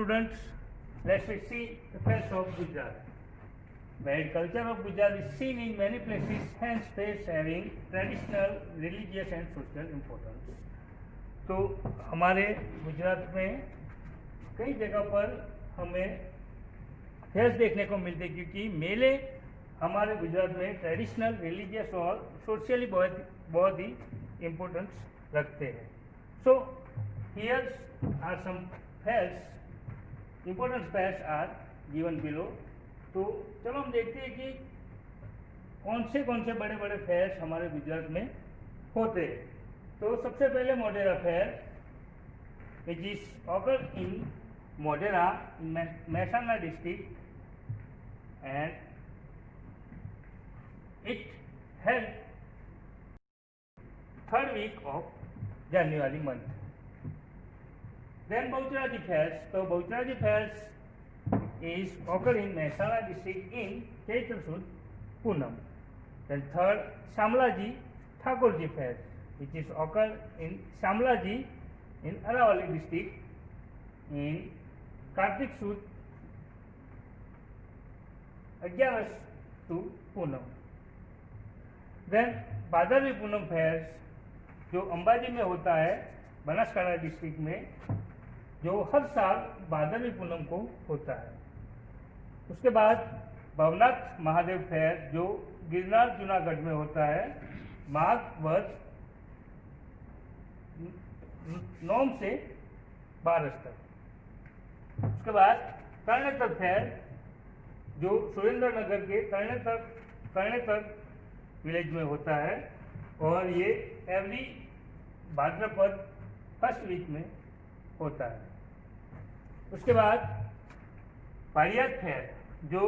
students, let us see the face of Gujarat. Varied culture of Gujarat is seen in many places, hence face having traditional, religious and social importance. तो हमारे गुजरात में कई जगह पर हमें fears देखने को मिलते हैं, क्योंकि मेले हमारे गुजरात में ट्रेडिशनल, रिलीजियस और सोशली बहुत ही इम्पोर्टेंस रखते हैं. So here are some fairs, important fairs are given below. तो चलो हम देखते हैं कि कौन से बड़े बड़े फेयर्स हमारे गुजरात में होते हैं. तो सबसे पहले Modhera fair, which is occur in Modhera in Mehsana district, and it held third week of January month. Then Baucharaji fairs. So Baucharaji fairs is occur in Mehsana district in Chaitra Sud Poonam. Then third Shamlaji Thakurji fairs, which is occur in Shamlaji in Aravali district in Kartik Sud 11 to Poonam. Then Bhadarvi Poonam fairs जो अंबाजी में होता है Banaskantha district में, जो हर साल भादरवी पूनम को होता है. उसके बाद भवनाथ महादेव फेयर जो गिरनार जूनागढ़ में होता है माघ वध 9 से 12 तक. उसके बाद कर्णेतर फेयर जो सुरेंद्रनगर के कर्णेतर विलेज में होता है, और ये एवरी भाद्रपद फर्स्ट वीक में होता है. उसके बाद भाड़ियात फेयर जो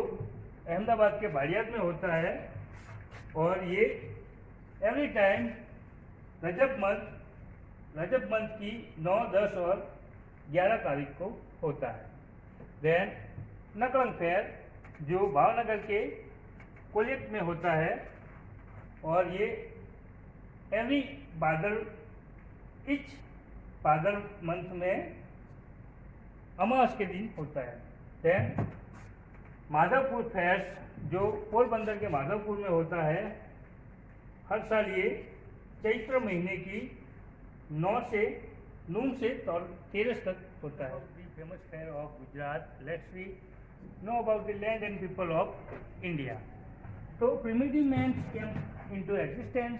अहमदाबाद के भाड़ियात में होता है, और ये एवरी टाइम रजब मंथ की 9, 10 और 11 तारीख को होता है. देन नकलंग फेयर जो भावनगर के कोलियत में होता है, और ये एवरी भादर मंथ में अमावस के दिन होता है. देन माधवपुर फेयर्स जो पोरबंदर के माधवपुर में होता है, हर साल ये चैत्र महीने की 9 से 13 तक होता है. Famous fair of Gujarat. Let's we know about the land and people of India. So primitive man came into existence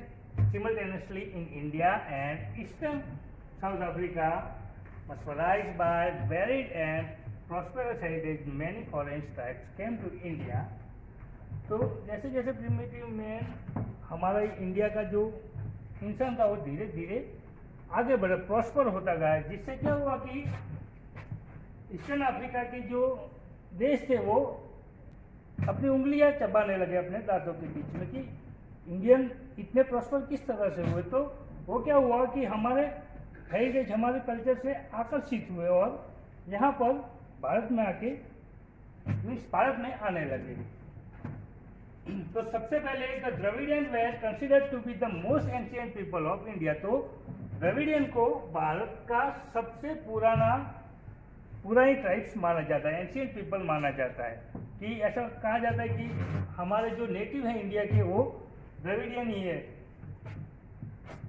simultaneously in India and Eastern South Africa, mesmerized by varied and prosperous heritage. Many foreign tribes came to India. तो जैसे जैसे primitive man हमारा India का जो इंसान था वो धीरे धीरे आगे बढ़ा, प्रॉस्पर होता गया, जिससे क्या हुआ कि ईस्टर्न अफ्रीका के जो देश थे वो अपनी उंगलियां चबाने लगे अपने दांतों के बीच में कि इंडियन इतने प्रॉस्पर किस तरह से हुए. तो वो क्या हुआ कि हमारे हेरिटेज, हमारे कल्चर से आकर्षित हुए और यहाँ पर भारत में आने लगे. तो सबसे पहले the Dravidian were considered to be the most ancient people of India. तो द्रविडियन को भारत का सबसे पुरानी ट्राइब्स माना जाता है, एंशिएंट पीपल माना जाता है. कि ऐसा कहा जाता है कि हमारे जो नेटिव हैं इंडिया के वो द्रविडियन ही है.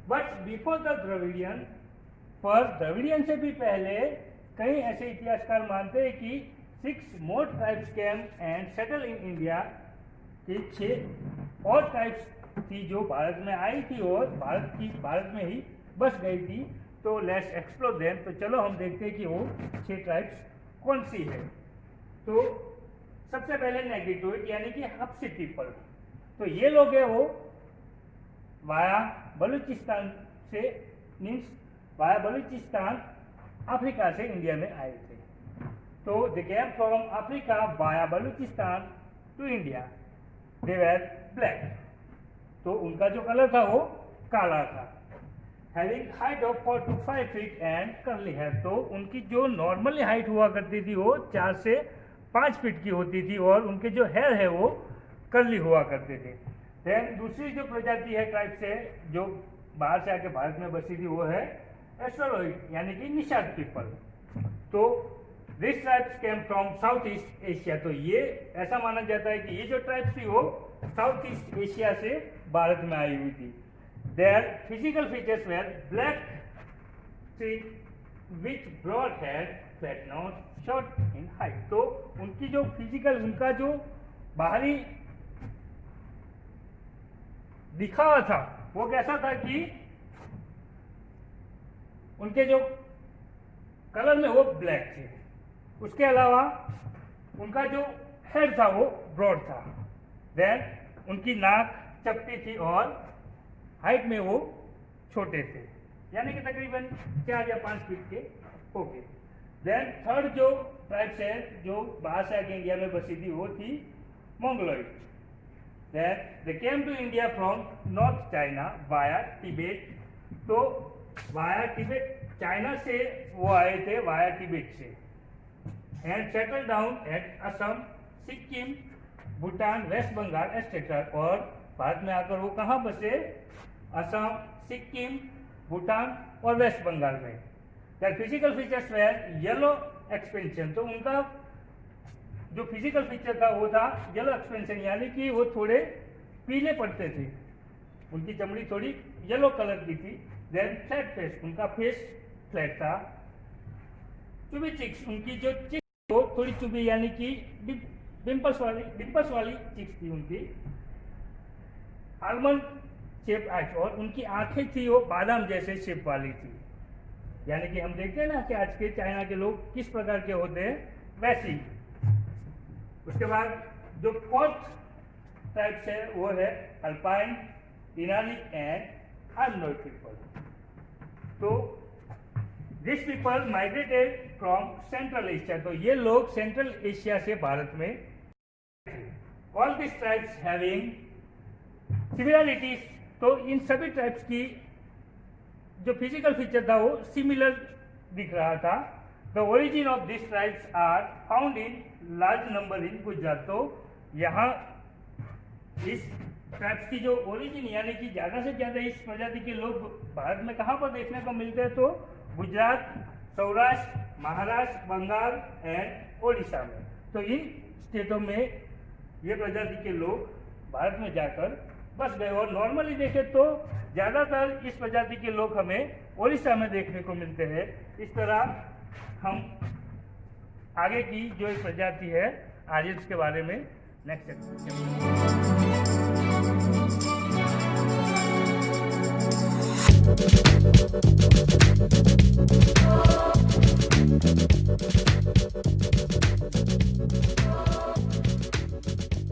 बट बिफोर द द्रविडियन, पर द्रविडियन से भी पहले कई ऐसे इतिहासकार मानते हैं कि 6 more tribes came and settle in India. कि 6 और ट्राइब्स थी जो भारत में आई थी और भारत में ही बस गई थी. तो लेट्स एक्सप्लोर देम. तो चलो हम देखते हैं कि वो 6 ट्राइब्स कौन सी है. तो सबसे पहले नेग्रिटुइड यानी कि हब्सी पीपल. तो ये लोग है वो वाया बलूचिस्तान से, मीन्स वाया बलूचिस्तान अफ्रीका से इंडिया में आए थे. तो they came from Africa via Baluchistan to India. They were black. तो उनका जो कलर था वो काला था. Having height of 4 to 5 feet and curly hair. तो उनकी जो नॉर्मली हाइट हुआ करती थी वो 4 से 5 फीट की होती थी, और उनके जो हेयर है वो कर्ली हुआ करते थे. देन दूसरी जो प्रजाति है ट्राइब से जो बाहर से आके भारत में बसी थी वो है एस्ट्रोलॉइड यानी कि निषाद पीपल. तो this tribes came from south east Asia. तो ये ऐसा माना जाता है कि ये जो ट्राइब्स थी वो साउथ ईस्ट एशिया से भारत में आई हुई थी। Their physical features were black streak with broad head, flat nose, short in height. तो उनकी जो फिजिकल, उनका जो बाहरी दिखावा था वो कैसा था कि उनके जो कलर में वो ब्लैक थे, उसके अलावा उनका जो हेड था वो ब्रॉड था, देन उनकी नाक चपटी थी और हाइट में वो छोटे थे, यानी कि तकरीबन 4 या 5 फीट के हो गए। देन थर्ड जो ट्राइब्स है जो बाहर से आके इंडिया में बसी थी वो थी Mongoloid. Then they came to India from north China via Tibet. तो वाया तिब्बत, चाइना से वो आए थे वाया तिब्बत से, and settle down at Assam, Sikkim, Bhutan, west Bengal etcetera. और भारत में आकर वो कहाँ बसे? असम, सिक्किम, भूटान और वेस्ट बंगाल में। Their physical features were yellow expansion। तो उनका जो फिजिकल फीचर था वो था येलो एक्सपेंशन, यानी कि वो थोड़े पीले पड़ते थे, उनकी चमड़ी थोड़ी येलो कलर की थी। देन फ्लैट फेस, उनका फेस फ्लैट था। चुबी चिक्स, उनकी जो चिक्स वो थोड़ी चुबी यानी कि डिम्पल्स वाली चिक्स थी उनकी। आलमंड शेप आंख, और उनकी आंखें थी वो बादाम जैसे शेप वाली थी, यानी कि हम देखते हैं ना कि आज के चाइना के लोग किस प्रकार के होते हैं वैसी। उसके बाद जो फोर्थ टाइप्स है वो है अल्पाइन, डिनालिक एंड आर्नोल्ड पीपल। तो this people migrated from central Asia. तो ये लोग सेंट्रल एशिया से भारत में। All this tribes having similarities. तो इन सभी ट्राइब्स की जो फिजिकल फीचर था वो सिमिलर दिख रहा था। The origin of this tribes are found in large number in Gujarat. तो यहाँ इस ट्राइब्स की जो ओरिजिन यानी कि ज़्यादा से ज़्यादा इस प्रजाति के लोग भारत में कहाँ पर देखने को मिलते हैं? तो गुजरात, सौराष्ट्र, महाराष्ट्र, बंगाल एंड ओडिशा में। तो इन स्टेटों में ये प्रजाति के लोग भारत में जाकर बस गए। और नॉर्मली देखें तो ज़्यादातर इस प्रजाति के लोग हमें ओडिशा में देखने को मिलते हैं। इस तरह हम आगे की जो एक प्रजाति है आर्यंस के बारे में नेक्स्ट